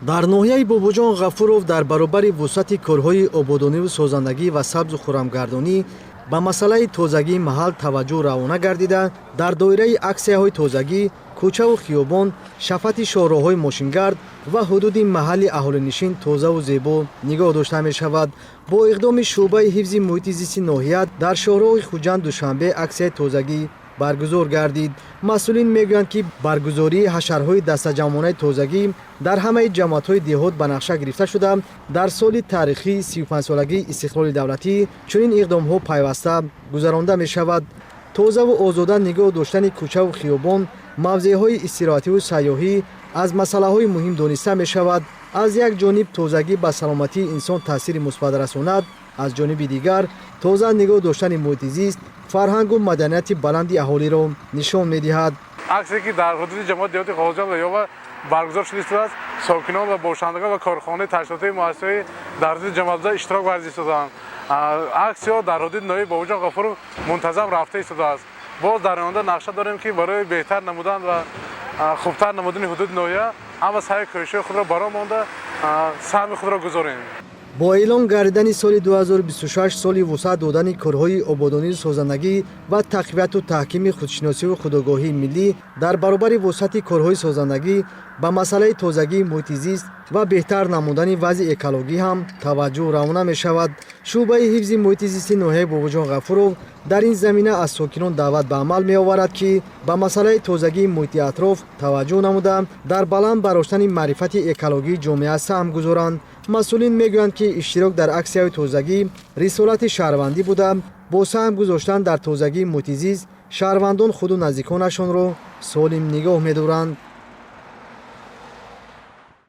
дар ноҳияи бобоҷон ғафуров дар баробари вусъати корҳои ободониву созандагӣ ва сабзу хуррамгардонӣ ба масъалаи тозагии маҳал таваҷҷӯҳ равона гардида, дар доираи аксияҳои тозагӣ кӯчаву хиёбон, шафати шоҳроҳҳои мошингард ва ҳудуди маҳалли аҳолинишин тозаву зебо нигоҳ дошта мешавад. Бо иқдоми шуъбаи ҳифзи муҳити зисти ноҳия дар шоҳроғи Хуҷанд душанбе аксияи тозагӣ баргузор гардид. Масъулин мегӯянд, ки баргузории ҳашарҳои дастаҷамъонаи тозагӣ дар ҳамаи ҷамъиятҳои деҳот ба нақша гирифта шуда, дар соли таърихии 35-солагии истиқлоли давлатӣ чунин иқдомҳо пайваста гузаронда мешавад. Тозаву озода нигоҳ доштани кӯчаву хиёбон, мавзеъҳои истироҳативу сайёҳӣ аз масъалаҳои муҳим дониста мешавад. Аз як ҷониб тозагӣ ба саломатии инсон таъсири мусбат расонад, аз ҷониби дигар тоза нигоҳ доштани муҳити зист фарҳангу маданияти баланди аҳолиро нишон медиҳад. аксе ки дар ҳудуди ҷамоати деҳоти Қозоҷон ва Ёва баргузор шудааст, сокинон ва бошандагон ва корхонаи ташкилотии муассисаи дар ҳудуди ҷамоатгуза иштирок варзиданд. аксиё дар ҳудуди ноҳияи Бобоҷон Ғафуров мунтазам рафта истодааст. боз дар оянда нақша дорем, ки барои беҳтар намудан ва хубтар намудани ҳудуди ноҳия ҳама саъи кӯшишҳои худро баро монда саҳми худро гузорем. бо эълон гардидани соли 2026 соли вусъат додани корҳои ободонии созандагӣ ва тақвияту таҳкими худшиносиву худогоҳии миллӣ дар баробари вусъати корҳои созандагӣ ба масъалаи тозагии муҳити зист ва беҳтар намудани вазъи экологӣ ҳам таваҷҷӯҳ равона мешавад. шуъбаи ҳифзи муҳити зисти ноҳияи Бобоҷон Ғафуров дар ин замина аз сокинон даъват ба амал меоварад, ки ба масъалаи тозагии муҳити атроф таваҷҷӯҳ намуда, дар баланд бароштани маърифати экологии ҷомеа саҳм гузоранд. масъулин мегӯянд, ки иштирок дар аксияҳои тозагӣ рисолати шаҳрвандӣ буда, бо саҳм гузоштан дар тозагии муҳити зист шаҳрвандон худу наздиконашонро солим нигоҳ медоранд.